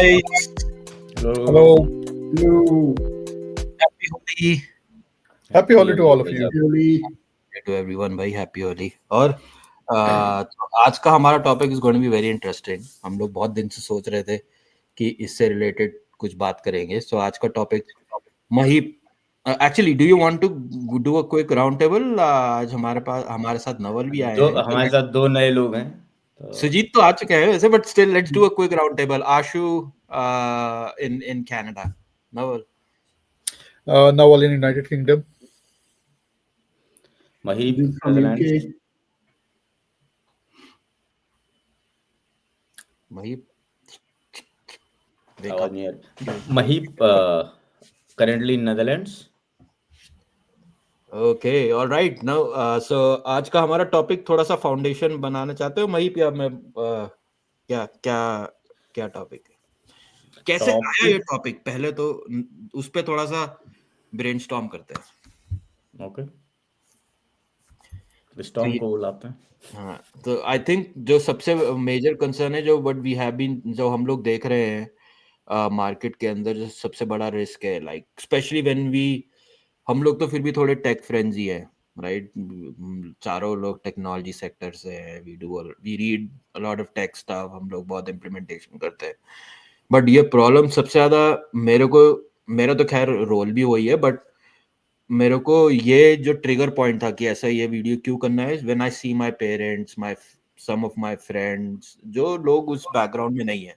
guys. Hello. Hello. Happy Holi. Happy Holi to all of you. To everyone, भाई happy Holi. और तो आज का हमारा topic is going to be very interesting. हम लोग बहुत दिन से सोच रहे थे कि इससे रिलेटेड कुछ बात करेंगे. सो आज का टॉपिक महीप. Actually do you want to do a quick round table? आज हमारे साथ नवल भी आए हैं. हमारे साथ दो नए लोग हैं. सुजीत तो आ चुके हैं वैसे, but still let's do a quick round table. Ashu in Canada. Naval Nawal in United Kingdom. Mahip from UK. Mahip. Mahip currently in Netherlands. Okay, all right. Now, so आज का हमारा टॉपिक थोड़ा सा फाउंडेशन बनाना चाहते हो महीप, या मैं क्या क्या क्या टॉपिक है? कैसे आया ये टॉपिक? पहले तो उस पे थोड़ा सा ब्रेनस्टॉर्म करते हैं. ओके, ब्रेनस्टॉर्म को बुलाते हैं. हाँ, तो आई थिंक जो सबसे मेजर कंसर्न है, जो व्हाट वी हैव बीन, जो हम लोग देख रहे हैं मार्केट के अंदर, जो सबसे बड़ा रिस्क है, लाइक स्पेशली व्हेन वी, हम लोग तो फिर भी थोड़े टेक फ्रेंड्स ही है, राइट? चारों लोग टेक्नोलॉजी सेक्टर से है. We read a lot of tech stuff. हम लोग बहुत इम्प्लीमेंटेशन करते हैं. बट ये प्रॉब्लम सबसे ज्यादा मेरा तो खैर रोल भी वही है, बट मेरे को ये जो ट्रिगर पॉइंट था कि ऐसा ये वीडियो क्यों करना है, when I see my parents, some of my friends, जो लोग उस बैकग्राउंड में नहीं है,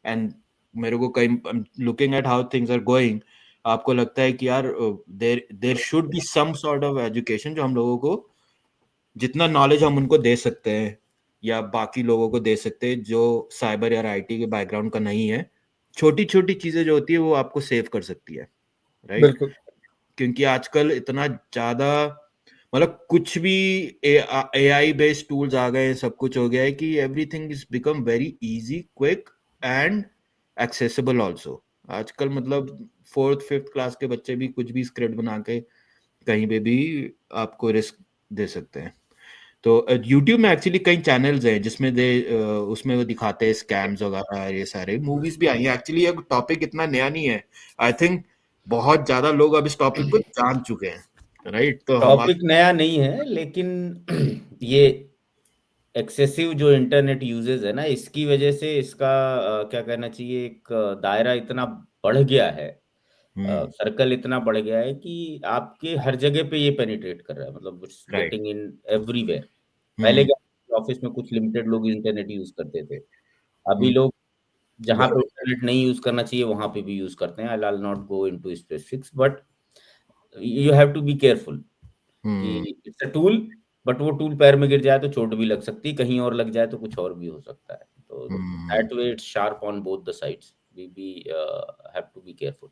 एंड मेरे को कहीं looking at how things are going, आपको लगता है कि यार there should be some sort of education जो हम लोगों को, जितना नॉलेज हम उनको दे सकते हैं या बाकी लोगों को दे सकते हैं जो साइबर या आईटी के बैकग्राउंड का नहीं है, छोटी छोटी चीजें जो होती है वो आपको सेव कर सकती है, राइट? बिल्कुल. क्योंकि आजकल इतना ज्यादा, मतलब कुछ भी AI बेस्ड टूल्स आ गए, सब कुछ हो गया है कि everything is become very easy, quick and accessible also. आजकल मतलब 4th 5th क्लास के बच्चे भी कुछ भी स्क्रिप्ट बना के कहीं पे भी आपको रिस्क दे सकते हैं. तो YouTube में एक्चुअली कई चैनल्स हैं जिसमें उसमें वो दिखाते हैं स्कैम्स वगैरह. ये सारे मूवीज भी आई हैं. एक्चुअली ये टॉपिक इतना नया नहीं है. आई थिंक बहुत ज्यादा लोग अब इस टॉपिक को जान चुके हैं, राइट? तो टॉपिक नया नहीं है, लेकिन ये एक्सेसिव जो इंटरनेट यूजेस है ना, इसकी वजह से इसका क्या कहना चाहिए, एक दायरा इतना बढ़ गया है, सर्कल इतना बढ़ गया है कि आपके हर जगह पे ये पेनिट्रेट कर रहा है. मतलब गेटिंग इन एवरीवेयर. पहले क्या, ऑफिस में कुछ लिमिटेड लोग इंटरनेट यूज करते थे. अभी लोग जहां पे इंटरनेट नहीं यूज करना चाहिए वहां पे भी यूज करते हैं. I will not go into specifics, but you have to be careful कि इट्स अ टूल, बट वो टूल पैर में गिर जाए तो चोट भी लग सकती है, कहीं और लग जाए तो कुछ और भी हो सकता है. तो that way it's sharp on both the sides. We have to be careful.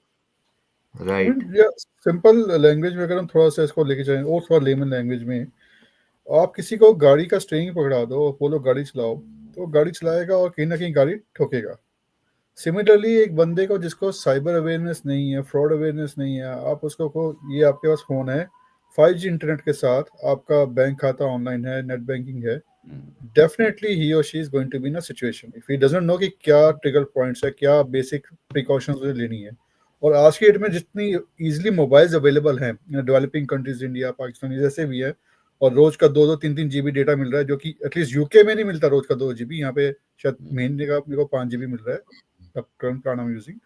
Right. Simple language में अगर हम थोड़ा सा इसको लेके जाएं, और थोड़ा लेमन लैंग्वेज में, आप किसी को गाड़ी का स्टीयरिंग पकड़ा दो, बोलो गाड़ी चलाओ, तो गाड़ी चलाएगा और कहीं ना कहीं गाड़ी ठोकेगा. सिमिलरली एक बंदे को जिसको साइबर अवेयरनेस नहीं है, फ्रॉड अवेयरनेस नहीं है, आप उसको को ये आपके पास फोन है, 5G इंटरनेट के साथ, आपका बैंक खाता ऑनलाइन है, नेट बैंकिंग है, डेफिनेटली ही और she is going to be in a situation if he doesn't know कि क्या ट्रिगर पॉइंट्स है, क्या बेसिक प्रिकॉशंस उसे लेनी है. और आज की डेट में जितनी इजीली मोबाइल्स अवेलेबल हैं डेवलपिंग कंट्रीज, इंडिया, पाकिस्तान जैसे भी है, और रोज का 2-2 3-3 GB डेटा मिल रहा है, जो कि एटलीस्ट यूके में नहीं मिलता रोज का 2 GB. यहाँ पे शायद महीने का मेरे को 5 GB मिल रहा है current card I am using.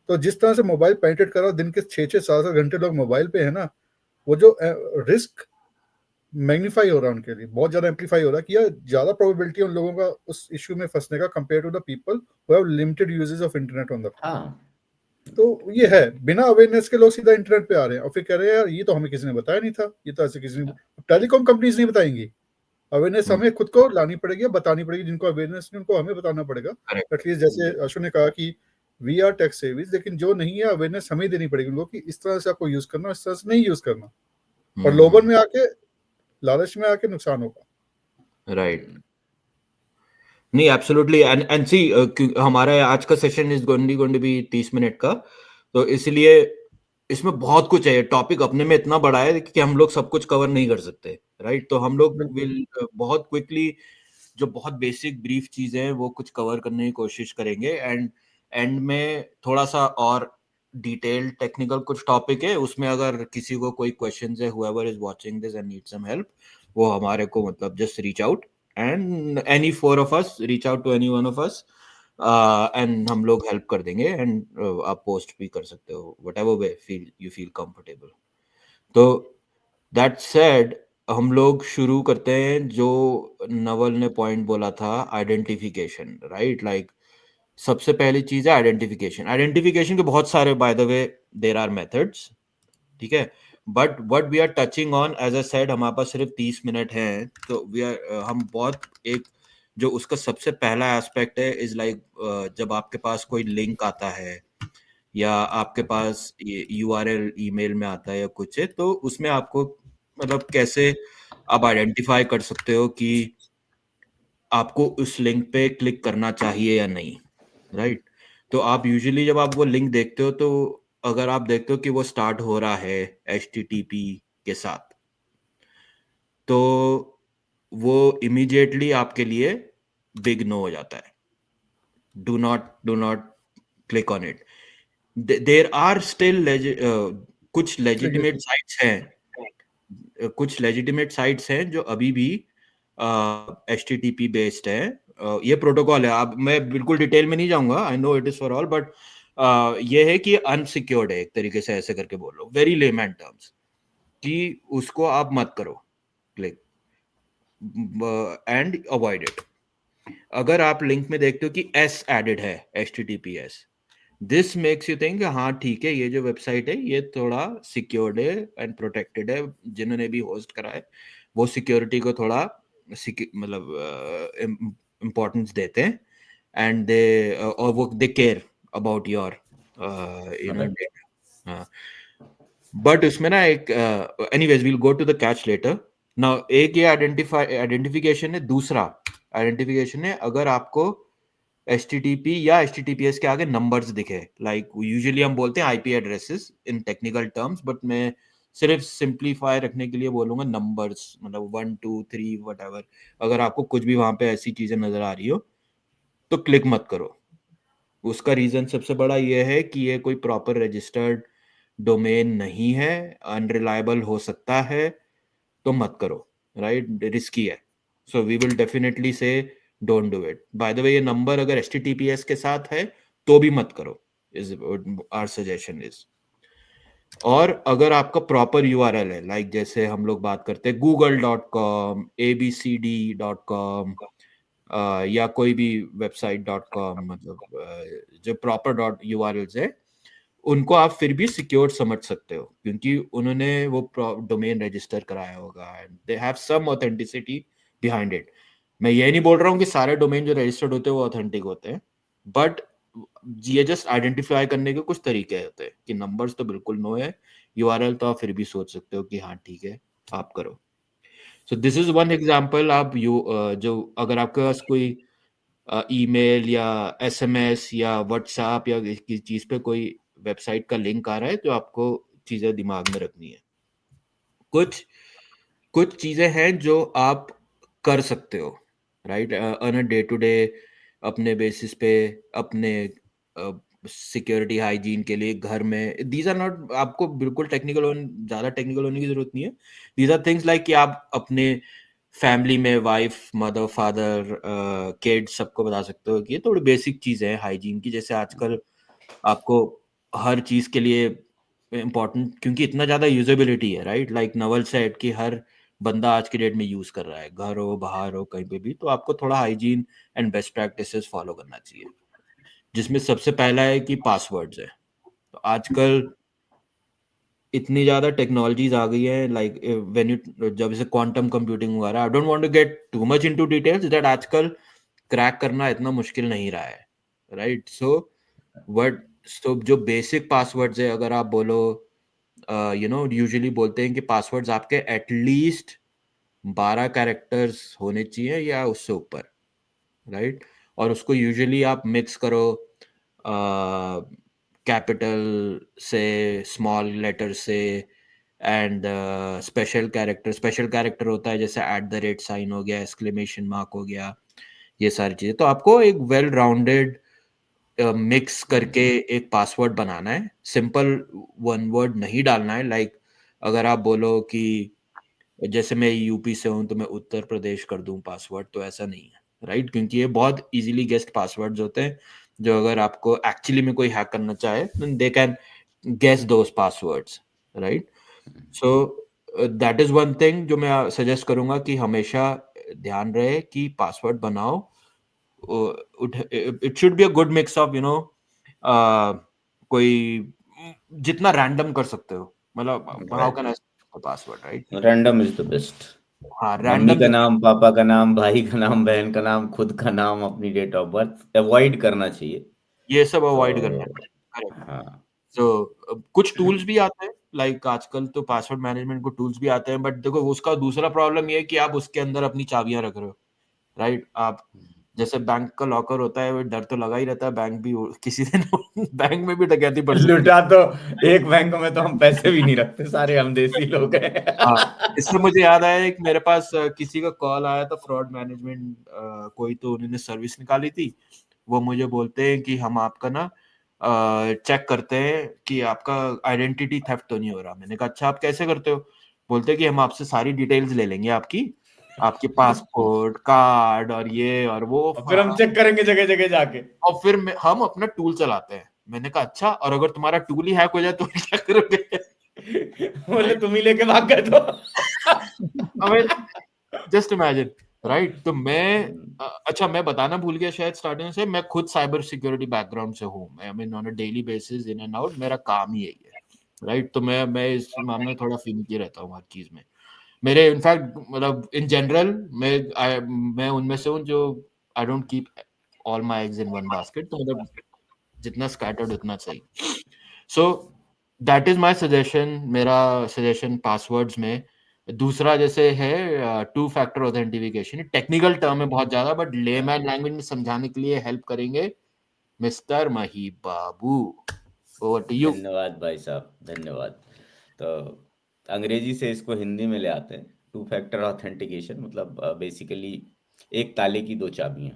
तो जिस तरह से मोबाइल पेनिट्रेट कर रहा है, दिन के 6-6 7-7 घंटे लोग मोबाइल पे है ना, वो जो रिस्क मैग्नीफाई हो रहा है उनके लिए, बहुत ज्यादा एम्पलीफाई हो रहा है कि यार ज्यादा प्रोबेबिलिटी उन लोगों का उस इश्यू में फंसने का compare to the people who have limited uses of internet on the. तो ये है, बिना अवेयरनेस के लोग सीधा इंटरनेट पे आ रहे हैं और फिर कह रहे हैं यार ये तो हमें किसी ने बताया नहीं था, ये तो ऐसे किसी ने, टेलीकॉम कंपनीज नहीं बताएंगी. अवेयरनेस हमें खुद को लानी पड़ेगी, बतानी पड़ेगी. जिनको अवेयरनेस नहीं उनको हमें बताना पड़ेगा. एटलीस्ट जैसे अशु ने कहा कि वी आर टेक सेवीज, लेकिन जो नहीं है अवेयरनेस हमें देनी पड़ेगी उनको कि इस तरह से आपको यूज करना, इस तरह से नहीं यूज करना. और लोभन में आके, लालच में आके नुकसान होगा. राइट. नहीं, एब्सोल्युटली. एंड सी, हमारा आज का session is going to be 30 minute का, तो इसलिए इसमें बहुत कुछ है. टॉपिक अपने में इतना बड़ा है कि हम लोग सब कुछ कवर नहीं कर सकते, राइट? तो हम लोग विल बहुत क्विकली जो बहुत बेसिक ब्रीफ चीजें हैं वो कुछ कवर करने की कोशिश करेंगे. एंड एंड में थोड़ा सा और डिटेल्ड टेक्निकल कुछ टॉपिक है, उसमें अगर किसी को कोई क्वेश्चन है, whoever is watching this and need some help, वो हमारे को मतलब just reach out and any four of us reach out to any one of us and हम लोग हेल्प कर देंगे एंड आप पोस्ट भी कर सकते हो whatever way you feel comfortable. तो दैट सेड हम लोग शुरू करते हैं जो नवल ने पॉइंट बोला था, आइडेंटिफिकेशन, राइट? लाइक सबसे पहली चीज है आइडेंटिफिकेशन के बहुत सारे, by the way there are methods, ठीक है, but what we are touching on, as a said, हमारे पास सिर्फ 30 मिनट हैं, तो वी आर हम बहुत एक जो उसका सबसे पहला एस्पेक्ट है इज लाइक जब आपके पास कोई लिंक आता है या आपके पास यूआरएल ईमेल में आता है या कुछ है, तो उसमें आपको मतलब कैसे आप आइडेंटिफाई कर सकते हो कि आपको उस लिंक पे क्लिक करना चाहिए या नहीं, राइट? तो आप यूजुअली जब आप वो लिंक देखते हो, तो अगर आप देखते हो कि वो स्टार्ट हो रहा है HTTP के साथ, तो वो इमीडिएटली आपके लिए बिग नो हो जाता है. Do not click on it. There are still कुछ लेजिटिमेट साइट्स हैं, जो अभी भी HTTP बेस्ड है. ये प्रोटोकॉल है, आप, मैं बिल्कुल डिटेल में नहीं जाऊंगा, I know it is for all, but ये है कि अनसिक्योर्ड है एक तरीके से, ऐसे करके बोल लो, वेरी लेमैन टर्म्स, कि उसको आप मत करो क्लिक एंड अवॉइड इट. अगर आप लिंक में देखते हो कि S एडेड है, HTTPS, this makes you think हाँ ठीक है, ये जो वेबसाइट है ये थोड़ा सिक्योर्ड है एंड प्रोटेक्टेड है, जिन्होंने भी होस्ट करा है वो सिक्योरिटी को थोड़ा मतलब इम्पोर्टेंस देते हैं, एंड दे और वो they care about your you know data. But उसमें ना एक anyways we'll go to the catch later. Now एक ये आइडेंटिफिकेशन है, दूसरा आइडेंटिफिकेशन है अगर आपको HTTP या HTTPS के आगे नंबर्स दिखे, लाइक यूजुअली हम बोलते हैं IP addresses in technical terms, but मैं सिर्फ सिंप्लीफाई रखने के लिए बोलूंगा नंबर्स, मतलब 1 2 3 व्हाटएवर. अगर आपको कुछ भी वहां पे ऐसी चीजें नजर आ रही हो तो क्लिक मत करो. उसका रीजन सबसे बड़ा ये है कि ये कोई प्रॉपर रजिस्टर्ड डोमेन नहीं है, अनरिलायबल हो सकता है, तो मत करो, राइट? रिस्की है. सो वी विल डेफिनेटली से don't do it. Bye the वे, ये नंबर अगर HTTPS के साथ है तो भी मत करो, इज आवर सजेशन इज. और अगर आपका प्रॉपर URL है, लाइक जैसे हम लोग बात करते हैं google.com, abcd.com या कोई भी website.com, मतलब जो प्रॉपर URLs है, उनको आप फिर भी सिक्योर समझ सकते हो, क्योंकि उन्होंने वो डोमेन रजिस्टर कराया होगा and they have some authenticity behind it. मैं ये नहीं बोल रहा हूँ कि सारे डोमेन जो रजिस्टर्ड होते हैं वो ऑथेंटिक होते हैं, बट ये जस्ट आइडेंटिफाई करने के कुछ तरीके होते हैं कि नंबर्स तो बिल्कुल नो है, URL तो आप फिर भी सोच सकते हो कि हाँ ठीक है आप करो. So this is one example. आप जो अगर आपके पास कोई ईमेल या SMS या व्हाट्सएप या किसी चीज पे कोई वेबसाइट का लिंक आ रहा है, तो आपको चीजें दिमाग में रखनी है. कुछ कुछ चीजें हैं जो आप कर सकते हो, right, on a day to day, अपने बेसिस पे, अपने सिक्योरिटी हाइजीन के लिए घर में. दीज आर नॉट, आपको बिल्कुल ज्यादा टेक्निकल होने की जरूरत नहीं है. दीज आर थिंग्स लाइक कि आप अपने फैमिली में वाइफ, मदर, फादर, किड्स, सबको बता सकते हो कि ये थोड़ी बेसिक चीजें हैं हाइजीन की. जैसे आजकल आपको हर चीज के लिए इम्पोर्टेंट, क्योंकि इतना ज्यादा यूजेबिलिटी है, राइट? लाइक नवल सेट कि हर बंदा आज के डेट में यूज कर रहा है, घर हो बाहर हो कहीं पे भी, तो आपको थोड़ा hygiene and best practices follow करना चाहिए, जिसमें सबसे पहला है कि पासवर्ड्स है. तो आजकल इतनी ज्यादा टेक्नोलॉजीज आ गई है, लाइक व्हेन यू, जब से क्वांटम कंप्यूटिंग वगैरह, I don't want to get too much into details, that आजकल क्रैक करना इतना मुश्किल नहीं रहा है, राइट? सो जो बेसिक पासवर्ड्स है, अगर आप बोलो, यूजुअली बोलते हैं कि पासवर्ड्स आपके एटलीस्ट 12 कैरेक्टर्स होने चाहिए या उससे ऊपर, राइट? और उसको यूजुअली आप मिक्स करो कैपिटल से, स्मॉल लेटर से, एंड स्पेशल कैरेक्टर होता है, जैसे @साइन हो गया, एक्सक्लेमेशन मार्क हो गया, ये सारी चीजें. तो आपको एक वेल राउंडेड मिक्स करके एक पासवर्ड बनाना है, सिंपल वन वर्ड नहीं डालना है। लाइक अगर आप बोलो कि जैसे मैं यूपी से हूँ तो मैं उत्तर प्रदेश कर दूं पासवर्ड, तो ऐसा नहीं है, राइट? क्योंकि ये बहुत इजीली गेस्ड पासवर्ड्स होते हैं, जो अगर आपको एक्चुअली में कोई हैक करना चाहे they can guess those passwords, right? So that is one thing जो मैं सजेस्ट करूंगा कि हमेशा ध्यान रहे कि पासवर्ड बनाओ, it should be a good mix of कोई जितना रैंडम कर सकते हो, मतलब how can write, I password, right? Random is the best. हाँ, मम्मी रैंडम का जितना। नाम, पापा का नाम, भाई का नाम, बहन का नाम, खुद का नाम, अपनी डेट ऑफ बर्थ अवॉइड करना चाहिए। ये सब अवॉइड करना तो चाहिए, करेक्ट। हाँ, सो कुछ टूल्स भी आते हैं, लाइक आजकल तो पासवर्ड मैनेजमेंट को टूल्स भी आते हैं, बट देखो उसका दूसरा प्रॉब्लम ये है कि आप उसके अंदर अपनी चाबियां रख रहे हो, राइट? आप जैसे बैंक का लॉकर होता है, वो डर तो लगा ही रहता है, बैंक भी किसी दिन बैंक में भी डकैती पड़ सकती है। लुटा तो एक बैंक में तो हम पैसे भी नहीं रखते, सारे हम देसी लोग हैं। हाँ, इससे मुझे याद आया, एक मेरे पास किसी का कॉल आया था, फ्रॉड मैनेजमेंट कोई तो उन्होंने सर्विस निकाली थी। वो मुझे बोलते हैं कि हम आपका ना चेक करते हैं कि आपका आइडेंटिटी थेफ्ट तो नहीं हो रहा। मैंने कहा अच्छा, आप कैसे करते हो? बोलते हैं कि हम आपसे सारी डिटेल्स ले लेंगे, आपकी आपके पासपोर्ट, कार्ड और ये और वो। और फिर हम चेक करेंगे जगह जगह जाके। और फिर हम अपना टूल चलाते हैं। मैंने कहा अच्छा, और अगर तुम्हारा टूल ही हैक हो जाए तो क्या करोगे? बोले राइट? तुम ही लेके भाग गए तो। I mean just imagine, right? तो मैं अच्छा, मैं बताना भूल गया शायद स्टार्टिंग से, मैं खुद साइबर सिक्योरिटी बैकग्राउंड से हूँ। मैं I mean on a daily basis, in and out, मेरा काम ही यही है, राइट? तो मैं इस मामले में थोड़ा फिनिकी रहता हूँ हर चीज में। मेरे इनफैक्ट मतलब इन जनरल मैं उनमें से हूँ जो I don't keep all my eggs in one basket, तो मतलब जितना स्कैटर्ड उतना सही। So that is my suggestion, मेरा सजेशन पासवर्ड्स में। दूसरा जैसे है two factor authentification, technical term है बहुत ज्यादा, बट लेमैन लैंग्वेज में समझाने के लिए हेल्प करेंगे मिस्टर मही बाबू। Over to you. धन्यवाद भाई साहब, धन्यवाद। तो अंग्रेजी से इसको हिंदी में ले आते हैं। टू फैक्टर ऑथेंटिकेशन मतलब बेसिकली एक ताले की दो चाबियां,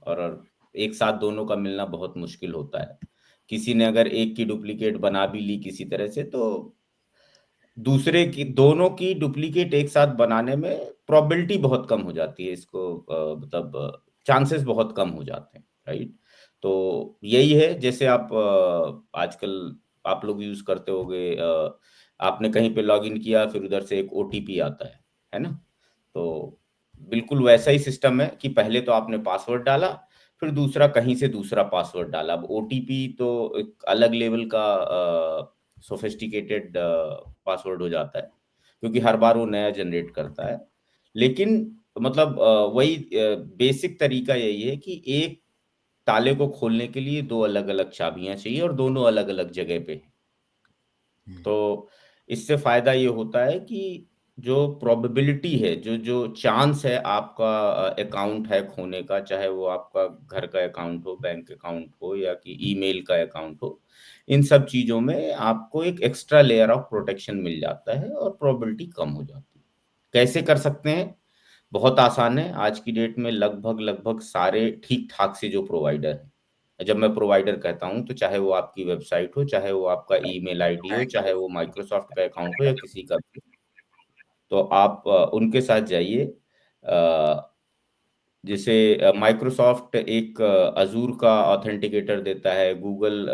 और एक साथ दोनों का मिलना बहुत मुश्किल होता है। किसी ने अगर एक की डुप्लीकेट बना भी ली किसी तरह से, तो दूसरे की, दोनों की डुप्लीकेट एक साथ बनाने में प्रोबेबिलिटी बहुत कम हो जाती है। इसको मतलब चांसेस बहुत कम हो जाते हैं, राइट? तो यही है, जैसे आप आजकल आप लोग यूज करते होगे, आपने कहीं पे लॉगिन किया, फिर उधर से एक ओटीपी आता है ना? तो बिल्कुल वैसा ही सिस्टम है कि पहले तो आपने पासवर्ड डाला, फिर दूसरा कहीं से दूसरा पासवर्ड डाला। अब ओटीपी तो एक अलग लेवल का सोफिस्टिकेटेड पासवर्ड हो जाता है, क्योंकि हर बार वो नया जनरेट करता है। लेकिन मतलब वही बेसिक तरीका यही है कि एक ताले को खोलने के लिए दो अलग अलग चाबियां चाहिए, और दोनों अलग अलग जगह पे हैं। तो इससे फायदा ये होता है कि जो प्रोबेबिलिटी है, जो जो चांस है आपका अकाउंट हैक होने का, चाहे वो आपका घर का अकाउंट हो, बैंक अकाउंट हो, या कि ईमेल का अकाउंट हो, इन सब चीजों में आपको एक एक्स्ट्रा लेयर ऑफ प्रोटेक्शन मिल जाता है और प्रोबेबिलिटी कम हो जाती है। कैसे कर सकते हैं? बहुत आसान है। आज की डेट में लगभग लगभग सारे ठीक ठाक से जो प्रोवाइडर है, जब मैं प्रोवाइडर कहता हूं तो चाहे वो आपकी वेबसाइट हो, चाहे वो आपका ईमेल आईडी हो, चाहे वो माइक्रोसॉफ्ट का अकाउंट हो, या किसी का भी, तो आप उनके साथ जाइए। जैसे माइक्रोसॉफ्ट एक अजूर का ऑथेंटिकेटर देता है, गूगल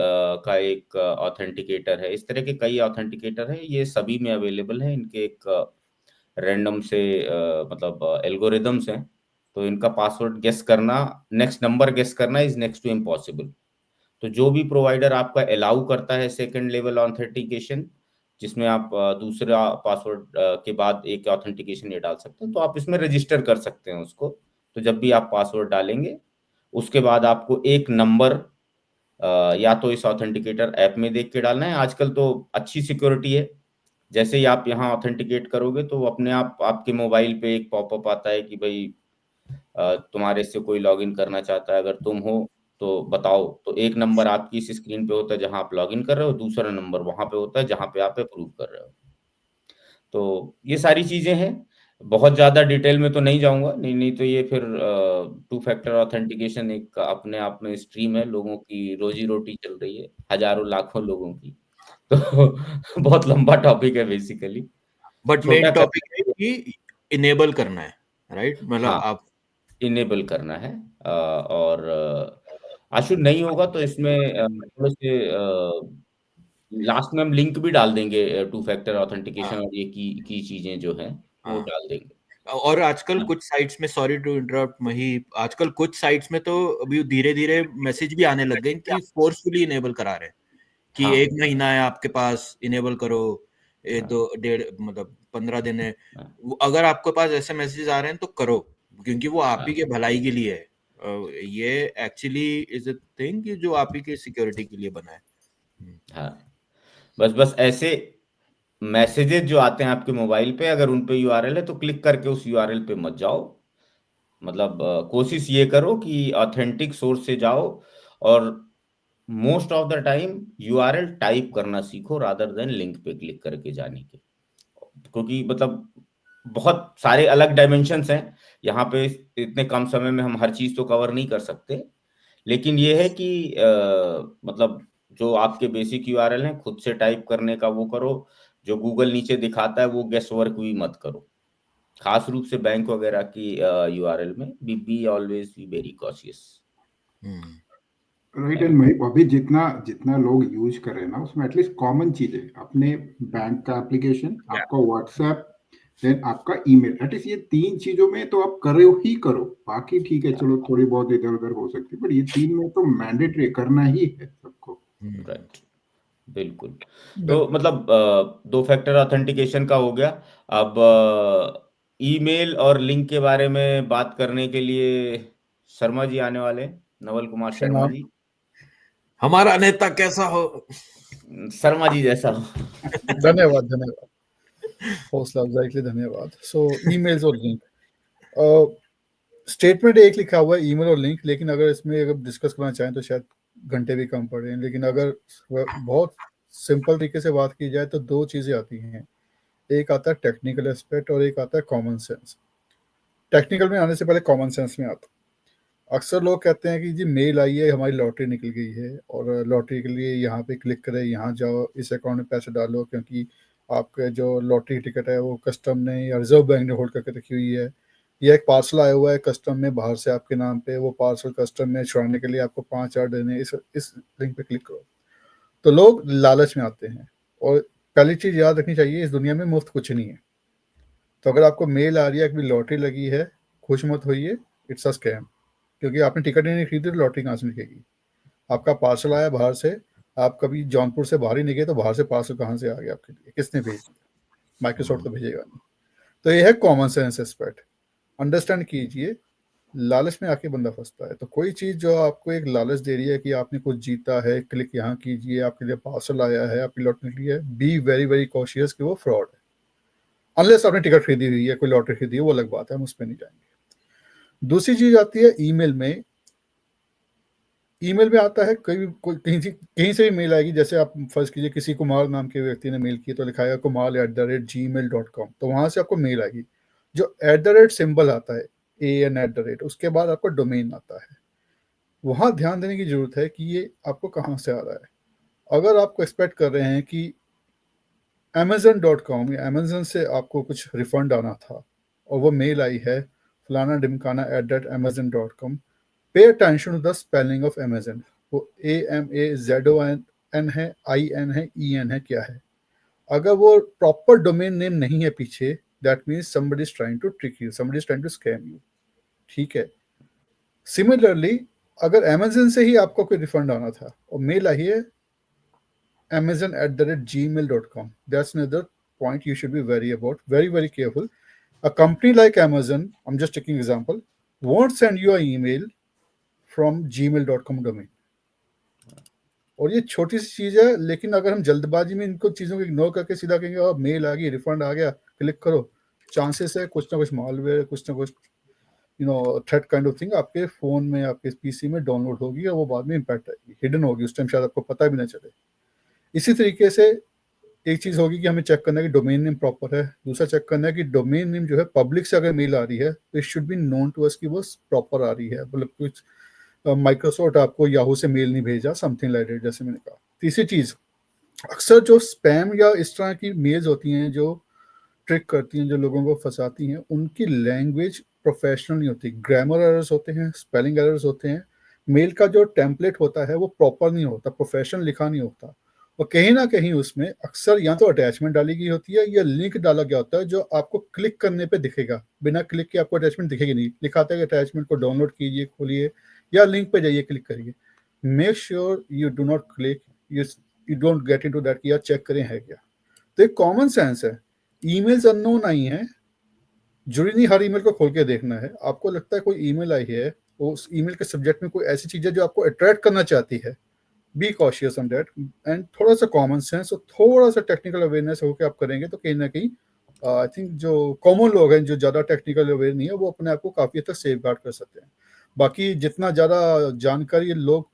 का एक ऑथेंटिकेटर है, इस तरह के कई ऑथेंटिकेटर हैं। ये सभी में अवेलेबल है। इनके एक रैंडम से मतलब एल्गोरिदम्स हैं। तो इनका पासवर्ड गेस करना, नेक्स्ट नंबर गेस करना इज नेक्स्ट टू इम्पॉसिबल। तो जो भी प्रोवाइडर आपका अलाउ करता है सेकंड लेवल ऑथेंटिकेशन, जिसमें आप दूसरा पासवर्ड के बाद एक ऑथेंटिकेशन ये डाल सकते हैं, तो आप इसमें रजिस्टर कर सकते हैं उसको। तो जब भी आप पासवर्ड डालेंगे, उसके बाद आपको एक नंबर या तो इस ऑथेंटिकेटर ऐप में देख के डालना है। आजकल तो अच्छी सिक्योरिटी है, जैसे ही आप यहाँ ऑथेंटिकेट करोगे तो अपने आप आपके मोबाइल पे एक पॉपअप आता है कि भाई तुम्हारे से कोई लॉगिन करना चाहता है, अगर तुम हो तो बताओ। तो एक नंबर आपकी इस स्क्रीन पे होता है जहां आप लॉगिन कर रहे हो, दूसरा नंबर वहां पे होता है जहां पे आप अप्रूव कर रहे हो। तो ये सारी चीजें हैं। बहुत ज़्यादा डिटेल में तो नहीं जाऊँगा, नहीं तो ये फिर टू फैक्टर ऑथेंटिकेशन एक अपने आप में स्ट्रीम है, लोगों की रोज़ी-रोटी चल रही है, हज़ारों लाखों लोगों की। तो बहुत लंबा टॉपिक है बेसिकली, बट छोटा मेन कर टॉपिक है कि इनेबल करना है, राइट? मतलब हाँ, आप इनेबल करना है और आशु नहीं होगा तो इसमें थोड़े से लास्ट में हम लिंक भी डाल देंगे टू फैक्टर ऑथेंटिकेशन हाँ, और ये की चीज़ें जो हैं, वो हाँ। डाल देंगे। और आजकल कुछ साइट्स में, सॉरी टू इंटरप्ट मही, आजकल कुछ साइट्स में तो अभी धीरे-धीरे मैसेज भी आने लग गए कि फोर्सफुली इनेबल करा रहे हैं, कि हाँ, 1 महीना है आपके पास, इनेबल करो, ये हाँ, 2 डेढ़ मतलब 15 दिन है। हाँ, अगर आपके पास ऐसे मैसेजेस आ रहे हैं तो करो, क्योंकि वो आप ही हाँ, के भलाई के लिए है। ये एक्चुअली इज़ अ थिंग कि जो आप ही की सिक्योरिटी के लिए बना है। हुँ। हाँ। बस ऐसे मैसेजेस जो आते हैं आपके मोबाइल पे, अगर उन पे यूआरएल है तो क्लिक करके उस यूआरएल पे मत जाओ। मतलब कोशिश ये करो कि ऑथेंटिक सोर्स से जाओ और most of the time URL type करना सीखो रादर देन लिंक पे क्लिक करके जाने के। क्योंकि मतलब बहुत सारे अलग डायमेंशंस हैं, यहाँ पे इतने कम समय में हम हर चीज़ तो कवर नहीं कर सकते। लेकिन ये है कि मतलब जो आपके बेसिक यूआरएल हैं, खुद से टाइप करने का वो करो, जो गूगल नीचे दिखाता है वो गेस वर्क भी मत करो। खास रूप से बैंक वगैरह की यूआरएल में be always be very cautious. Hmm. Right. And अभी जितना जितना लोग यूज कर रहे हैं ना, उसमें एटलीस्ट कॉमन चीजें, अपने बैंक का एप्लीकेशन, आपका व्हाट्सएप, देन आपका ईमेल, एटलीस्ट ये 3 चीजों में तो आप करो ही करो। बाकी ठीक है, चलो थोड़ी बहुत इधर उधर हो सकती है, बट ये 3 में तो मैंडेटरी करना ही है सबको। हुँ। राइट, बिल्कुल। तो बिल्कुल। मतलब दो फैक्टर ऑथेंटिकेशन का हो गया। अब ईमेल और लिंक के बारे में बात करने के लिए शर्मा जी आने वाले हैं, नवल कुमार शर्मा प्रणाम। जी। हमारा नेता कैसा हो? शर्मा जी जैसा हो। धन्यवाद, धन्यवाद। हौसला अफ़ज़ाई के लिए धन्यवाद। सो ईमेल्स और लिंक, स्टेटमेंट एक लिखा हुआ है ईमेल और लिंक, लेकिन अगर इसमें अगर डिस्कस करना चाहें तो शायद घंटे भी कम पड़े। लेकिन अगर बहुत सिंपल तरीके से बात की जाए तो 2 चीज़ें आती हैं। एक आता है टेक्निकल एस्पेक्ट और एक आता है कॉमन सेंस। टेक्निकल में आने से पहले कॉमन सेंस में आता हूँ। अक्सर लोग कहते हैं कि जी मेल आई है, हमारी लॉटरी निकल गई है और लॉटरी के लिए यहाँ पे क्लिक करें, यहाँ जाओ, इस अकाउंट में पैसे डालो, क्योंकि आपका जो लॉटरी टिकट है वो कस्टम ने या रिजर्व बैंक ने होल्ड करके रखी हुई है, या एक पार्सल आया हुआ है कस्टम में बाहर से आपके नाम पे, वो पार्सल कस्टम में छुड़ाने के लिए आपको 5,000 देने, इस लिंक पे क्लिक करो। तो लोग लालच में आते हैं। और पहली चीज़ याद रखनी चाहिए, इस दुनिया में मुफ्त कुछ नहीं है। तो अगर आपको मेल आ रही है कि लॉटरी लगी है, खुश मत होइए, इट्स अ स्कैम। क्योंकि आपने टिकट ही नहीं खरीदी तो लॉटरी कहाँ से निकलेगी? आपका पार्सल आया बाहर से, आप कभी जौनपुर से बाहर ही नहीं गए तो बाहर से पार्सल कहाँ से आ गया आपके लिए? किसने भेज दिया? माइक्रोसॉफ्ट तो भेजेगा नहीं। तो ये है कॉमन सेंस एस्पेक्ट। अंडरस्टैंड कीजिए, लालच में आके बंदा फंसता है। तो कोई चीज़ जो आपको एक लालच दे रही है कि आपने कुछ जीता है, क्लिक यहाँ कीजिए, आपके लिए पार्सल आया है, आपकी लॉटरी निकली है, बी वेरी वेरी कॉशियस कि वो फ्रॉड है। अनलेस आपने टिकट खरीदी हुई है, कोई लॉटरी खरीदी है, वो अलग बात है, हम उस पर नहीं जाएंगे। दूसरी चीज आती है ईमेल में। ईमेल में आता है कहीं से भी मेल आएगी। जैसे आप फर्ज कीजिए किसी कुमार नाम के व्यक्ति ने मेल की, तो लिखा है kumal@gmail.com, तो वहां से आपको मेल आएगी। जो @ सिंबल आता है, AN@, उसके बाद आपको डोमेन आता है। वहां ध्यान देने की जरूरत है कि ये आपको कहाँ से आ रहा है। अगर आपको एक्सपेक्ट कर रहे हैं कि Amazon.com या अमेजन से आपको कुछ रिफंड आना था और वो मेल आई है फलाना ढिमकाना @amazon.com, pay attention to the spelling of Amazon. वो AMAZON है, IN है, EN है, क्या है? अगर वो प्रॉपर डोमेन नेम नहीं है पीछे, that means somebody is trying to trick you, somebody is trying to scam you। ठीक है। सिमिलरली, अगर अमेजन से ही आपको कोई रिफंड आना था और मेल आई है amazon@gmail.com, that's another point you should be very very careful. A company like Amazon, I'm just taking example, won't send you an email from gmail.com domain। और ये छोटी सी चीज है, लेकिन अगर हम जल्दबाजी में इनको चीजों को इग्नोर करके सीधा कहेंगे मेल आ गई, रिफंड आ गया, क्लिक करो, चांसेस है कुछ ना कुछ मालवेयर, कुछ ना कुछ थ्रेट काइंड ऑफ थिंग आपके फोन में, आपके पीसी में डाउनलोड होगी और वो बाद में इम्पैक्ट आएगी, हिडन होगी, उस टाइम शायद आपको पता भी ना चले। इसी तरीके से एक चीज़ होगी कि हमें चेक करना है कि डोमेन नेम प्रॉपर है, दूसरा चेक करना है कि डोमेन नेम जो है पब्लिक से अगर मेल आ रही है तो it should be known to us कि वो प्रॉपर आ रही है, मतलब कुछ माइक्रोसॉफ्ट आपको याहू से मेल नहीं भेजा, समथिंग लाइक दैट, जैसे मैंने कहा। तीसरी चीज़, अक्सर जो स्पैम या इस तरह की मेल्स होती हैं जो ट्रिक करती हैं, जो लोगों को फंसाती हैं, उनकी लैंग्वेज प्रोफेशनल नहीं होती, ग्रामर एरर्स होते हैं, स्पेलिंग एरर्स होते हैं, मेल का जो टेम्पलेट होता है वो प्रॉपर नहीं होता, प्रोफेशनल लिखा नहीं होता, और कहीं ना कहीं उसमें अक्सर या तो अटैचमेंट डाली गई होती है या लिंक डाला गया होता है जो आपको क्लिक करने पे दिखेगा, बिना क्लिक के आपको अटैचमेंट दिखेगी नहीं, लिखा आता है कि अटैचमेंट को डाउनलोड कीजिए, खोलिए या लिंक पे जाइए, क्लिक करिए। Make sure you do not click, you don't get into that कि यार चेक करें है क्या। तो एक कॉमन सेंस है, ईमेल्स अननोन आई हैं, जरूरी नहीं हर ईमेल को खोल के देखना है। आपको लगता है कोई ईमेल आई है, उस ईमेल के सब्जेक्ट में कोई ऐसी चीज है जो आपको अट्रैक्ट करना चाहती है, be cautious on that, and थोड़ा सा कॉमन सेंस और थोड़ा सा टेक्निकल अवेयरनेस होकर आप करेंगे तो कहीं ना कहीं आई थिंक जो कॉमन लोग हैं जो ज़्यादा टेक्निकल अवेयर नहीं है वो अपने आप को काफ़ी हद तक सेफ गार्ड कर सकते हैं। बाकी जितना ज़्यादा जानकारी लोग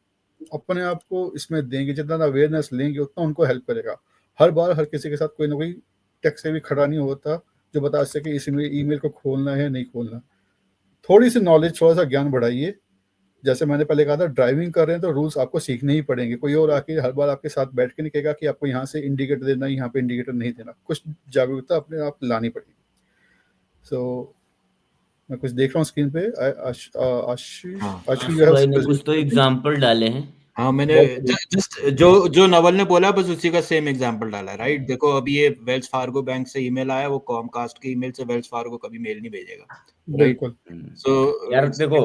अपने आप को इसमें देंगे, जितना अवेयरनेस लेंगे, उतना उनको हेल्प करेगा। हर बार हर किसी के साथ कोई ना कोई टेक से भी खड़ा नहीं होता जो बता सके इस ईमेल को खोलना है नहीं खोलना। थोड़ी सी नॉलेज, थोड़ा सा ज्ञान बढ़ाइए। जैसे मैंने पहले कहा था, ड्राइविंग कर रहे हैं तो रूल्स आपको सीखने ही पड़ेंगे। कोई और आके हर बार आपके साथ बैठ के नहीं कहेगा कि आपको यहाँ से इंडिकेटर देना, यहाँ पे इंडिकेटर नहीं देना। कुछ जागरूकता अपने आप लानी पड़ेगी। सो मैं कुछ देख रहा हूँ स्क्रीन पे। आशीष, हाँ आशीष भाई ने कुछ तो एग्जाम्पल डाले हैं। हाँ, मैंने बहुत जस्ट जो जो नवल ने बोला बस उसी का सेम एग्जांपल डाला है, राइट। देखो अभी ये वेल्स फार्गो बैंक से ईमेल आया, वो कॉमकास्ट के ईमेल से वेल्स फार्गो कभी मेल नहीं भेजेगा, राइट। बिल्कुल। सो यार देखो,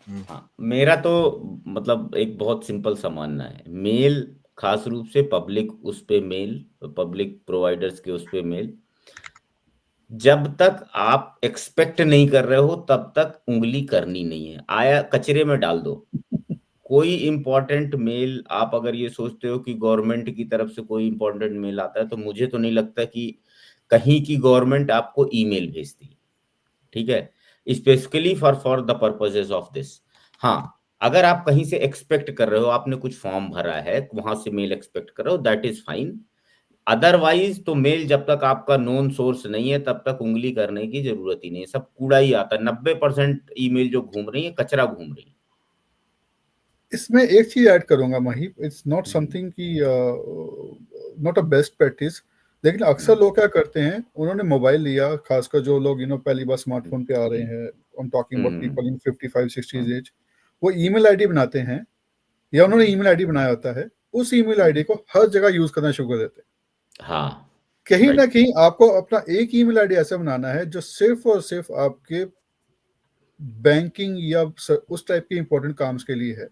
हम्म, हाँ मेरा तो मतलब एक बहुत सिंपल सा मानना है, मेल खास रूप से पब्लिक उस पे मेल, पब्लिक प्रोवाइडर्स के उस पे मेल, जब तक आप एक्सपेक्ट नहीं कर रहे हो तब तक उंगली करनी नहीं है, आया कचरे में डाल दो। कोई इंपॉर्टेंट मेल आप अगर ये सोचते हो कि गवर्नमेंट की तरफ से कोई इंपॉर्टेंट मेल आता है, तो मुझे तो नहीं लगता कि कहीं की गवर्नमेंट आपको ईमेल भेजती है, ठीक है, specifically for the purposes of this. हाँ, अगर आप कहीं से एक्सपेक्ट कर रहे हो, आपने कुछ फॉर्म भरा है, वहां से मेल एक्सपेक्ट कर रहे हो, दैट इज फाइन। अदरवाइज तो मेल जब तक आपका नोन सोर्स नहीं है तब तक उंगली करने की जरूरत ही नहीं है, सब कूड़ा ही आता है। 90% ईमेल जो घूम रही है कचरा घूम रही है। इसमें एक चीज ऐड करूंगा महीप, इट्स नॉट समथिंग की नॉट अ बेस्ट प्रैक्टिस, लेकिन अक्सर लोग क्या करते हैं, उन्होंने मोबाइल लिया, खासकर जो लोग पहली बार स्मार्टफोन पे आ रहे हैं, I am talking about people in 55-60 age, वो ईमेल आईडी बनाते हैं या उन्होंने ईमेल आईडी बनाया होता है, उस ईमेल आईडी को हर जगह यूज करना शुरू कर देते हैं। हाँ, कहीं ना कहीं आपको अपना एक ईमेल आईडी ऐसा बनाना है जो सिर्फ और सिर्फ आपके बैंकिंग या उस टाइप के इंपॉर्टेंट काम्स के लिए है।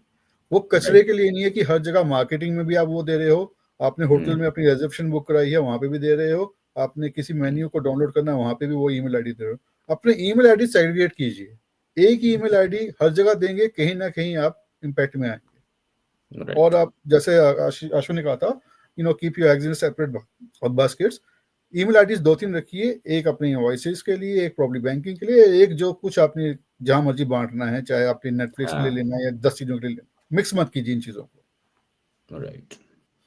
वो कचरे के लिए नहीं है कि हर जगह मार्केटिंग में भी आप वो दे रहे हो, आपने होटल में अपनी रिजर्वेशन बुक कराई है वहां पे भी दे रहे हो, आपने किसी मेन्यू को डाउनलोड करना है वहां पे भी वो ईमेल आईडी दे रहे हो। अपने ईमेल आईडी सेग्रीगेट कीजिए, एक ही ईमेल आईडी हर जगह देंगे, कहीं ना कहीं आप इम्पैक्ट में आएंगे। और आप जैसे आशु ने कहा था, keep your eggs in separate baskets. Email IDs 2-3 रखिए, एक अपनी इनवॉइसेस के लिए, एक प्रॉब्लम बैंकिंग के लिए, एक जो कुछ आपने जहां मर्जी बांटना है, चाहे आपने नेटफ्लिक्स के लिए लेना है या 10 चीजों के लिए लेना, मिक्स मत कीजिए इन चीजों को। राइट।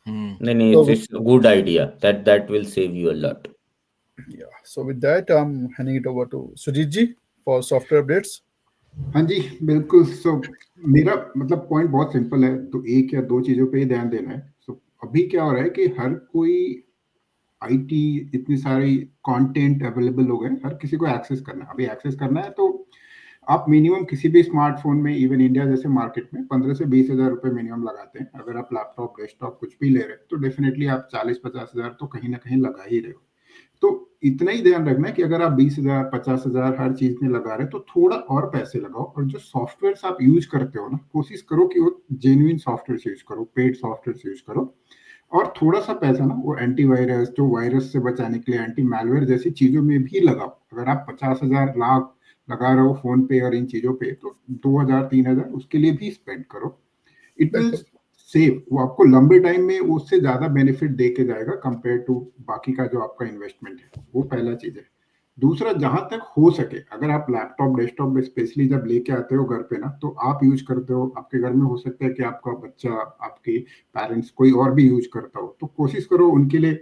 नहीं, it's good idea, that will save you a lot. Yeah, so with that I'm handing it over to Sujit ji for software updates. हाँ जी, बिल्कुल। सो मेरा मतलब पॉइंट बहुत सिंपल है, तो एक या दो चीजों पे ही ध्यान देना है। सो अभी क्या हो रहा है कि हर कोई आईटी, इतनी सारी कंटेंट अवेलेबल हो गए, हर किसी को एक्सेस करना है। अभी एक्सेस करना है तो आप मिनिमम किसी भी स्मार्टफोन में, इवन इंडिया जैसे मार्केट में 15 से 20 हजार रुपए मिनिमम लगाते हैं। अगर आप लैपटॉप, डेस्कटॉप कुछ भी ले रहे हैं तो डेफिनेटली आप 40-50 हजार तो कहीं ना कहीं लगा ही रहे हो। तो इतना ही ध्यान रखना है कि अगर आप 20,000, 50,000 हर चीज में लगा रहे हैं तो थोड़ा और पैसे लगाओ। और जो सॉफ्टवेयर आप यूज करते हो ना, कोशिश करो कि वो जेन्युइन सॉफ्टवेयर यूज करो, पेड सॉफ्टवेयर यूज करो। और थोड़ा सा पैसा ना वो एंटीवायरस, जो वायरस से बचाने के लिए एंटी मैलवेयर जैसी चीजों में भी लगाओ। अगर आप 50,000 लाख लगा रहे हो फोन पे और इन चीजों पे, तो 2,000-3,000 उसके लिए भी स्पेंड करो। इट विल सेव, वो आपको लंबे टाइम में उससे ज्यादा बेनिफिट दे के जाएगा कंपेयर टू बाकी का जो आपका इन्वेस्टमेंट है। वो पहला चीज है। दूसरा, जहां तक हो सके, अगर आप लैपटॉप, डेस्कटॉप स्पेशली जब लेके आते हो घर पे ना, तो आप यूज करते हो, आपके घर में हो सकता है कि आपका बच्चा, आपके पेरेंट्स, कोई और भी यूज करता हो, तो कोशिश करो उनके लिए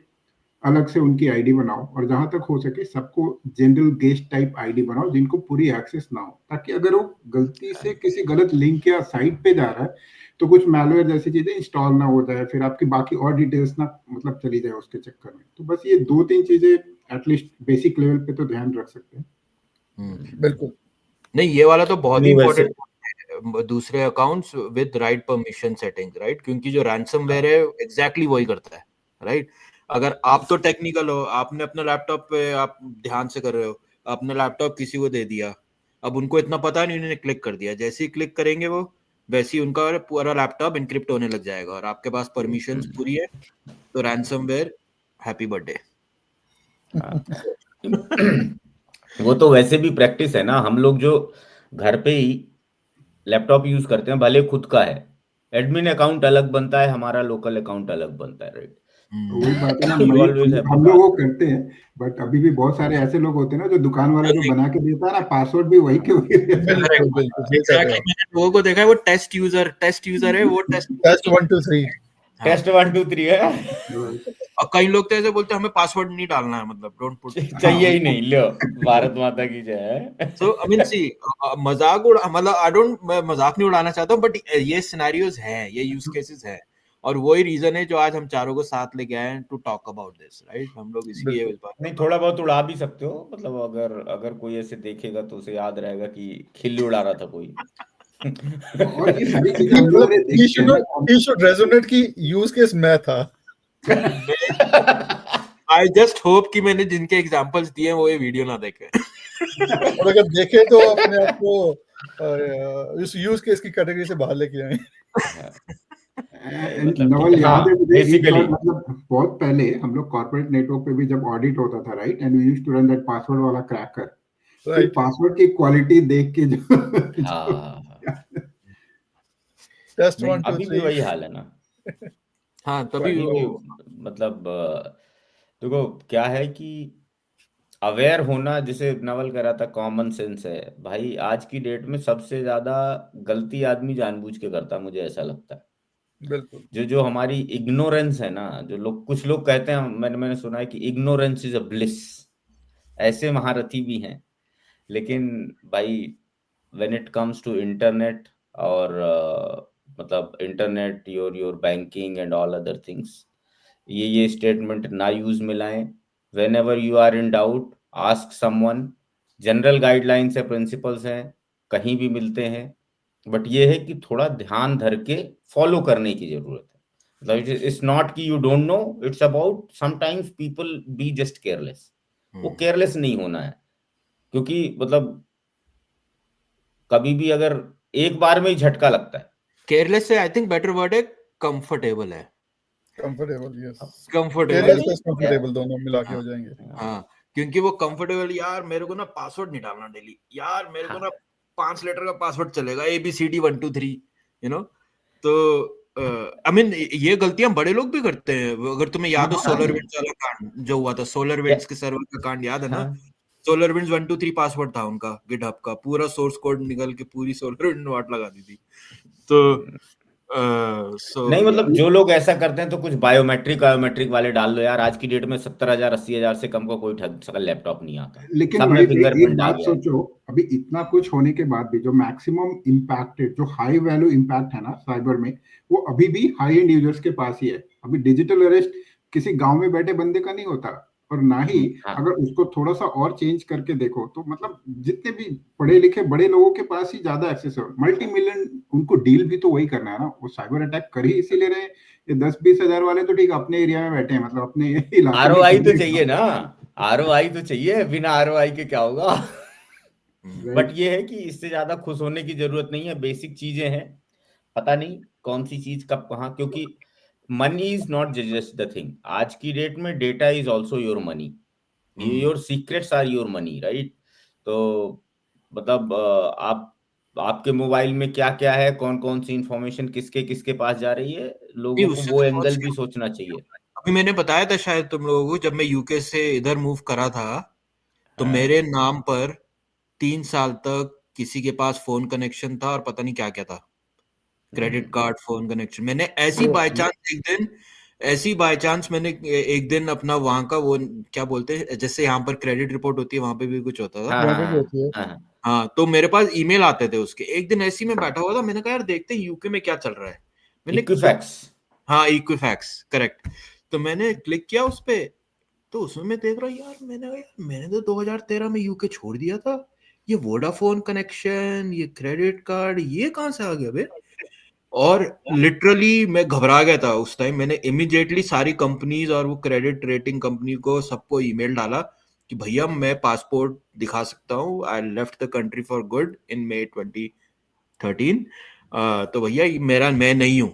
अलग से उनकी आईडी बनाओ, और जहां तक हो सके सबको जनरल गेस्ट टाइप आईडी बनाओ जिनको पूरी एक्सेस ना हो, ताकि अगर वो गलती से किसी गलत लिंक या साइट पे जा रहा है तो कुछ मैलवेयर जैसी चीजें इंस्टॉल ना हो जाए, फिर आपकी बाकी और डिटेल्स ना मतलब चली जाए उसके चक्कर में। तो बस ये 2-3 चीजें एटलीस्ट बेसिक लेवल पे तो ध्यान रख सकते हैं। बिल्कुल। नहीं, ये वाला तो बहुत ही नहीं, वैसे इंपॉर्टेंट है, दूसरे accounts with write permission setting, right? क्योंकि जो रैंसमवेयर है एग्जैक्टली वही करता है, राइट? अगर आप तो टेक्निकल हो, आपने अपने लैपटॉप पे आप ध्यान से कर रहे हो, अपना लैपटॉप किसी को दे दिया, अब उनको इतना पता नहीं, उन्होंने क्लिक कर दिया, जैसे ही क्लिक करेंगे वो वैसे ही उनका पूरा लैपटॉप इनक्रिप्ट होने लग जाएगा और आपके पास परमिशंस पूरी है, तो रैंसमवेयर हैप्पी बर्थडे। वो तो वैसे भी प्रैक्टिस है ना, हम लोग जो घर पे ही लैपटॉप यूज करते हैं, भले खुद का है, एडमिन अकाउंट अलग बनता है, हमारा लोकल अकाउंट अलग बनता है, राइट? तो वही बात है ना, You always have हम to लोग वो करते हैं, बट अभी भी बहुत सारे ऐसे लोग होते हैं ना जो दुकान वाला जो बना के देता है ना, पासवर्ड भी वही के वही रहता है। बिल्कुल बिल्कुल सही कह रहे हो मैंने लोगों को देखा है, वो टेस्ट यूजर है, वो टेस्ट टेस्ट 1 2 3 टेस्ट 1 2 3 है। और कई लोग तो ऐसे बोलते हैं हमें पासवर्ड नहीं डालना है, मतलब डोंट पुट, चाहिए ही नहीं, लो भारत माता की जय। सो आई मीन सी मजाक उड़ा, मतलब आई डोंट, मैं मजाक नहीं उड़ाना चाहता हूँ, बट ये सिनेरियोज हैं, ये यूज केसेस हैं, और वही रीजन है जो आज हम चारों को साथ लेके आए हैं to talk about this, right? हम लोग इसलिए इस बात नहीं, थोड़ा बहुत उड़ा भी सकते हो, मतलब अगर कोई ऐसे देखेगा तो उसे याद रहेगा कि खिल्ली उड़ा रहा था कोई। और ये सारी चीजें हम लोगों ने he देखी है should ना। he should resonate कि यूज केस मैं था। आई जस्ट होप कि मैंने जिनके एग्जांपल्स दिए हैं वो ये वीडियो ना देखें। और अगर देखे तो अपने आप को इस यूज केस की कैटेगरी से बाहर लेके आए। मतलब नवल कि याद है मुझे, एक बेसिकली बार मतलब बहुत पहले हम लोग कॉर्पोरेट नेटवर्क पे भी जब ऑडिट होता था, right, and we used to run that password वाला क्रैकर, तो राइट पासवर्ड की क्वालिटी देख के हाँ, टेस्ट नहीं, 1 2 अभी भी 3 वही हाल है ना। हाँ तभी अभी भी वो मतलब देखो क्या है कि अवेयर होना, जिसे नवल कह रहा था, कॉमन सेंस है भाई। आज की डेट में सबसे ज्यादा गलती आदमी जानबूझ के करता है, मुझे ऐसा लगता है। बिल्कुल जो हमारी इग्नोरेंस है ना, जो लोग, कुछ लोग कहते हैं, मैंने सुना है कि इग्नोरेंस इज अ ब्लिस, ऐसे महारथी भी हैं। लेकिन भाई when it comes to internet और मतलब internet, your banking and all other things, ये स्टेटमेंट ना यूज में लाएं। Whenever you are in doubt ask someone. General guidelines है, प्रिंसिपल्स हैं, कहीं भी मिलते हैं, बट ये है कि थोड़ा ध्यान धर के फॉलो करने की जरूरत है। मतलब इट्स नॉट कि you don't know, it's about sometimes people be just careless. वो केयरलेस नहीं होना है, क्योंकि मतलब कभी भी अगर एक बार में ही झटका लगता है। केयरलेस से आई थिंक बेटर वर्ड है कंफर्टेबल है, comfortable yes comfortable. Careless plus comfortable दोनों मिला के हो जाएंगे। हाँ, क्योंकि वो कंफर्टेबल, यार मेरे को ना पासवर्ड नहीं डालना डेली, यार मेरे को ना 5 लेटर का पासवर्ड चलेगा, ABCD 1 2 3, यू नो। तो आई मीन ये गलतियां बड़े लोग भी करते हैं। अगर तुम्हें याद हो सोलर विंड्स वाला कांड जो हुआ था, सोलर विंड्स के सर्वर का कांड याद है ना? सोलर विंड्स 1 2 3 पासवर्ड था उनका, गिटहब का पूरा सोर्स कोड निकल के पूरी सोलर विंड वाट लगा दी थी। तो नहीं मतलब जो लोग ऐसा करते हैं तो कुछ बायोमेट्रिक वाले डाल लो यार। आज की डेट में 70,000 80,000 से कम का कोई ठग सकल लैपटॉप नहीं आता, लेकिन सब में वही एक फिंगरप्रिंट आ बात गया है। सोचो, अभी इतना कुछ होने के बाद भी जो मैक्सिमम इम्पैक्टेड, जो हाई वैल्यू इम्पैक्ट है ना साइबर में, वो अभी भी हाई एंड यूजर्स के पास ही है। अभी डिजिटल अरेस्ट किसी गांव में बैठे बंदे का नहीं होता, और ना ही अगर उसको थोड़ा सा और चेंज करके देखो तो मतलब जितने भी पढ़े लिखे बड़े लोगों के पास ही ज्यादा एक्सेस है। मल्टी मिलियन उनको डील भी तो वही करना है ना, वो साइबर अटैक कर ही इसीलिए रहे। ये 10-20 हजार वाले तो ठीक अपने एरिया में बैठे हैं, मतलब अपने इलाके में ROI तो चाहिए ना, ROI तो चाहिए, बिना ROI के क्या होगा। बट ये है कि इससे ज्यादा खुश होने की जरूरत नहीं है, बेसिक चीजें हैं। पता नहीं कौन सी चीज कब कहाँ, क्योंकि money is not just the thing. आज की डेट में data is also your money, your secrets are your money, right? तो मतलब आप, आपके मोबाइल में क्या क्या है, कौन कौन सी इंफॉर्मेशन किसके किसके पास जा रही है, लोगों को उससे वो तो एंगल भी सोचना चाहिए। अभी मैंने बताया था शायद तुम लोगों को, जब मैं यूके से इधर मूव करा था तो मेरे नाम पर 3 साल तक किसी के पास फोन कनेक्शन था और पता नहीं क्या क्या था, क्रेडिट कार्ड, फोन कनेक्शन। मैंने ऐसी बाय चांस एक दिन ऐसी बाय चांस मैंने एक दिन अपना वहां का वो क्या बोलते हैं, जैसे यहाँ पर क्रेडिट रिपोर्ट होती है, वहां पे भी कुछ होता था। हाँ वहाँ हाँ पे भी होती है। हाँ हाँ हाँ, तो मेरे पास ईमेल आते थे उसके। एक दिन ऐसे ही मैं बैठा हुआ था, मैंने कहा यार देखते हैं यूके में क्या चल रहा है। मैंने क्लिक, इक्विफैक्स। हाँ इक्विफैक्स करेक्ट। तो मैंने क्लिक किया उस पे, तो उसमें मैं देख रहा हूँ यार, मैंने कहा यार मैंने तो 2013 में यूके छोड़ दिया था, ये वोडाफोन कनेक्शन, ये क्रेडिट कार्ड, ये कहाँ से आ गया बे। और लिटरली मैं घबरा गया था उस टाइम। मैंने इमीडिएटली सारी कंपनीज और वो क्रेडिट रेटिंग कंपनी को सबको ईमेल डाला कि भैया मैं पासपोर्ट दिखा सकता हूँ, I left the country for good in May 2013, तो भैया ये मेरा, मैं नहीं हूँ,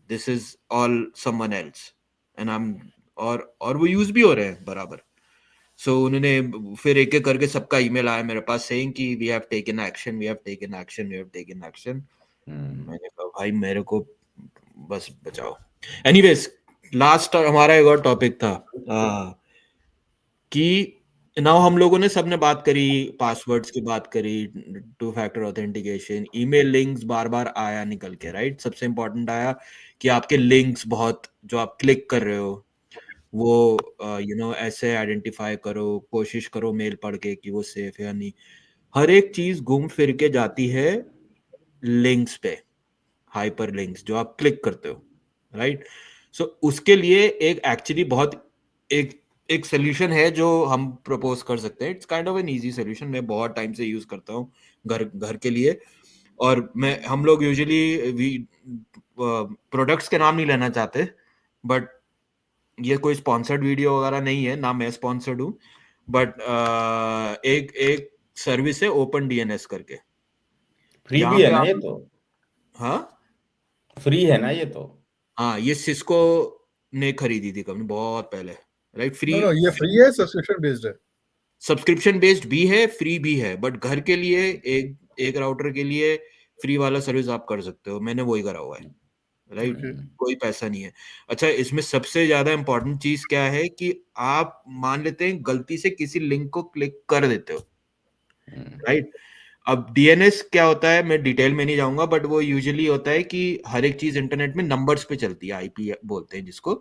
this is all someone else and I am, और वो यूज भी हो रहे हैं बराबर। सो उन्होंने फिर एक एक करके सबका ईमेल आया मेरे पास सेइंग कि we have taken action, we have taken action, we have taken action. मैंने कहा भाई मेरे को बस बचाओ। एनीवेज, लास्ट हमारा एक और टॉपिक था कि नाउ हम लोगों ने सबने बात करी, पासवर्ड्स की बात करी, two factor authentication, email links बार बार आया निकल के, राइट। सबसे इंपॉर्टेंट आया कि आपके लिंक्स बहुत जो आप क्लिक कर रहे हो वो ऐसे आइडेंटिफाई करो, कोशिश करो मेल पढ़ के कि वो सेफ है या नहीं। हर एक चीज घूम फिर के जाती है लिंक्स पे, हाइपर लिंक्स जो आप क्लिक करते हो, राइट। सो उसके लिए एक एक्चुअली बहुत एक एक सोल्यूशन है जो हम प्रपोज कर सकते हैं। It's kind of an easy solution, मैं बहुत टाइम से यूज करता हूँ घर घर के लिए। और मैं हम लोग यूजुअली वी प्रोडक्ट्स के नाम नहीं लेना चाहते, बट ये कोई स्पॉन्सर्ड वीडियो वगैरह नहीं है, ना मैं स्पॉन्सर्ड हूँ, बट एक एक सर्विस है ओपन डीएनएस करके, फ्री जहाँ भी है पे ना ये आप, तो? हाँ फ्री है ना ये तो? हाँ, ये सिस्को ने खरीदी थी कंपनी बहुत पहले, राइट। नो फ्री, नो, ये फ्री है, सब्सक्रिप्शन बेस्ड है। सब्सक्रिप्शन बेस्ड भी है, फ्री भी है, बट घर के लिए एक एक राउटर के लिए फ्री वाला सर्विस आप कर सकते हो, मैंने वही करा हुआ है, राइट। ओके। कोई पैसा नहीं है। अच्छा, इसमें सबसे ज्यादा इंपॉर्टेंट चीज क्या है कि आप मान लेते हैं गलती से किसी लिंक को क्लिक कर देते हो, राइट। अब डीएनएस क्या होता है मैं डिटेल में नहीं जाऊंगा, बट वो यूजुअली होता है कि हर एक चीज इंटरनेट में नंबर्स पे चलती है, आईपी बोलते हैं जिसको।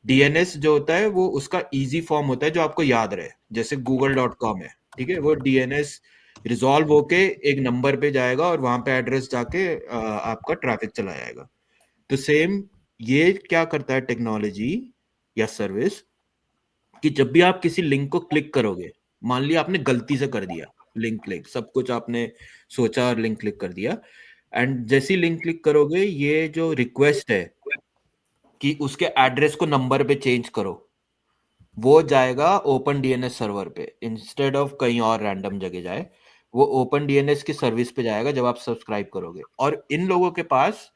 डीएनएस जो होता है वो उसका इजी फॉर्म होता है जो आपको याद रहे, जैसे google.com है, ठीक है। वो डीएनएस रिजॉल्व होके एक नंबर पे जाएगा और वहां पे एड्रेस जाके आपका ट्रैफिक चला जाएगा। तो सेम ये क्या करता है टेक्नोलॉजी या सर्विस, कि जब भी आप किसी लिंक को क्लिक करोगे, मान लिया आपने गलती से कर दिया लिंक क्लिक, सब कुछ आपने सोचा और लिंक क्लिक कर दिया, एंड जैसी लिंक क्लिक करोगे ये जो रिक्वेस्ट है कि उसके एड्रेस को नंबर पे चेंज करो, वो जाएगा ओपन डीएनएस सर्वर पे इंस्टेड ऑफ कहीं और रैंडम जगह जाए। वो ओपन डीएनएस की सर्विस पे जाएगा जब आप सब्सक्राइब करोगे। और इन लोगों के पास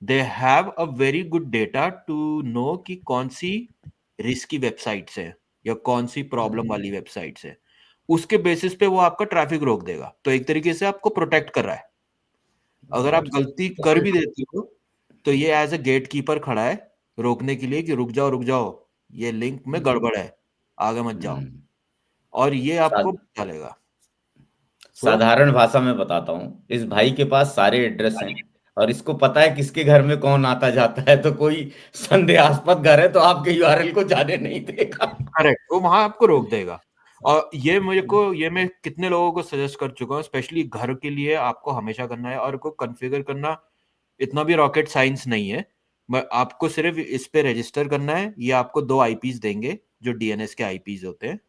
they have a very good data to know कि कौन सी रिस्की वेबसाइट्स है या कौन सी प्रॉब्लम वाली वेबसाइट्स है। उसके बेसिस पे वो आपका ट्रैफिक रोक देगा, तो एक तरीके से आपको प्रोटेक्ट कर रहा है। अगर आप गलती कर ओके। भी देते हो तो ये एज अ गेट कीपर खड़ा है रोकने के लिए कि रुक जाओ रुक जाओ, ये लिंक में गड़बड़ है, आगे मत जाओ, और ये आपको बचा लेगा। तो साधारण भाषा में बताता हूँ, इस भाई के पास सारे एड्रेस हैं और इसको पता है किसके घर में कौन आता जाता है, तो कोई संदेहास्पद घर है तो आपके यूआरएल को जाने नहीं देगा। करेक्ट, वो वहां आपको रोक देगा। और ये मुझे को ये मैं कितने लोगों को सजेस्ट कर चुका हूँ, स्पेशली घर के लिए आपको हमेशा करना है, और को कॉन्फ़िगर करना इतना भी रॉकेट साइंस नहीं है। आपको सिर्फ इस पे रजिस्टर करना है, ये आपको 2 आईपीस देंगे जो डीएनएस के आईपीस होते हैं।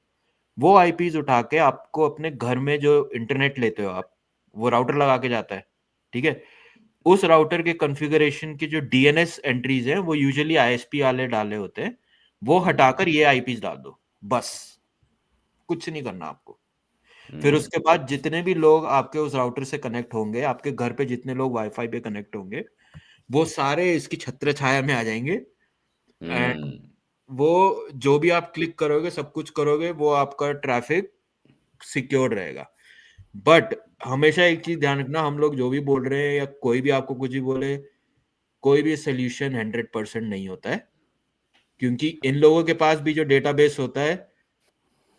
वो आईपीस उठा के आपको अपने घर में जो इंटरनेट लेते हो आप, वो राउटर लगा के जाता है, ठीक है। उस राउटर के कॉन्फ़िगरेशन की जो डीएनएस एंट्रीज हैं वो यूजुअली आईएसपी वाले डाले होते हैं, वो हटाकर ये आईपीस डाल दो, बस कुछ नहीं करना आपको। फिर उसके बाद जितने भी लोग आपके उस राउटर से कनेक्ट होंगे, आपके घर पे जितने लोग वाईफाई पे कनेक्ट होंगे, वो सारे इसकी छत्र छाया में आ जाएंगे। एंड वो जो भी आप क्लिक करोगे, सब कुछ करोगे, वो आपका ट्रैफिक सिक्योर रहेगा। बट हमेशा एक चीज ध्यान रखना, हम लोग जो भी बोल रहे हैं या कोई भी आपको कुछ भी बोले, कोई भी सोल्यूशन 100% नहीं होता है, क्योंकि इन लोगों के पास भी जो डेटाबेस होता है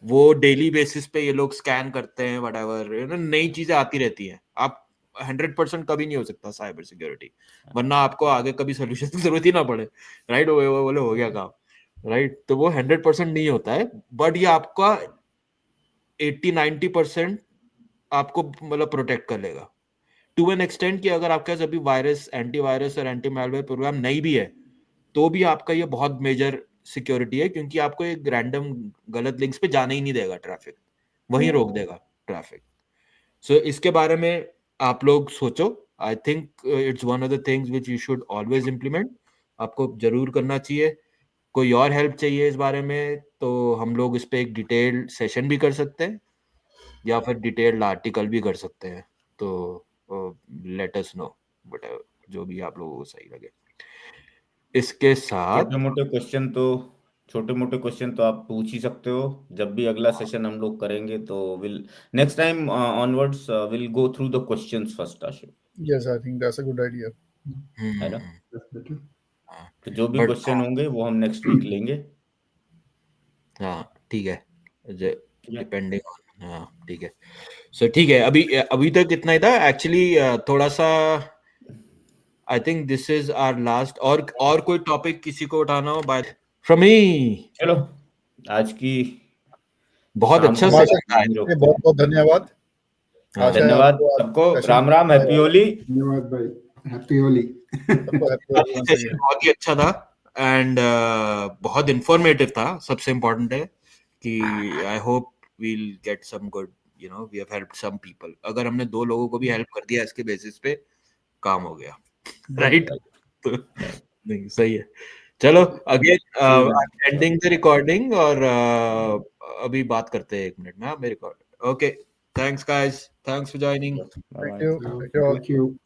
वो डेली बेसिस पे ये लोग स्कैन करते हैं, व्हाटएवर नई चीजें आती रहती हैं। आप 100% कभी नहीं हो सकता साइबर सिक्योरिटी, वरना आपको आगे कभी सोल्यूशन की जरूरत ही ना पड़े, राइट? वो बोले हो गया काम, राइट? तो वो 100% नहीं होता है, बट ये आपका 80-90% आपको मतलब प्रोटेक्ट कर लेगा टू एन एक्सटेंट कि अगर आपके पास अभी वायरस, एंटीवायरस और एंटी मैलवेयर प्रोग्राम नहीं भी है तो भी आपका ये बहुत मेजर सिक्योरिटी है, क्योंकि आपको एक रैंडम गलत लिंक्स पे जाने ही नहीं देगा, ट्रैफिक वहीं रोक देगा ट्रैफिक। सो इसके बारे में आप लोग सोचो। I think it's one of the things which you should always implement, आपको जरूर करना चाहिए। कोई और हेल्प चाहिए इस बारे में तो हम लोग इस पे एक डिटेल्ड सेशन भी कर सकते हैं या फिर डिटेल्ड आर्टिकल भी कर सकते हैं, तो लेट अस नो व्हाटएवर, जो भी आप लोगों को सही लगे। इसके साथ छोटे मोटे क्वेश्चन तो आप पूछ ही सकते हो। जब भी अगला सेशन हम लोग करेंगे तो will next time onwards will go through the questions first, Ashu, Yes, I think that's a good idea. है ना? That's better. हाँ, तो जो भी but क्वेश्चन होंगे वो हम नेक्स्ट वीक लेंगे। हाँ ठीक है, ठीक है। डिपेंडिंग ऑन, हाँ ठीक है। सो ठीक है, अभी तक इतना ही था एक्चुअली। थोड़ा सा I think this is our last, और कोई टॉपिक किसी को उठाना हो बाय फ्रॉम मी? चलो आज की बहुत शाम अच्छा को हमारे सेशन था। यहीं रोकते बहुत हैं। बहुत धन्यवाद। हाँ, आशा है धन्यवाद आपको आज सबको, सेशन राम राम, हैप्पी होली। धन्यवाद भाई, हैप्पी होली। सबको happy Holi once session again. बहुत ही अच्छा था एंड बहुत इंफॉर्मेटिव था। सबसे इम्पोर्टेंट है कि I hope we'll get some good, you know, we have helped some people. अगर हमने 2 लोगों को भी हेल्प कर दिया इसके बेसिस पे, काम हो गया, राइट? तो नहीं, सही है। चलो अगेन एंडिंग द रिकॉर्डिंग, और अभी बात करते हैं 1 मिनट में, मेरे record. Okay, thanks guys, thanks for joining. Thank you. Thank you all. Thank you.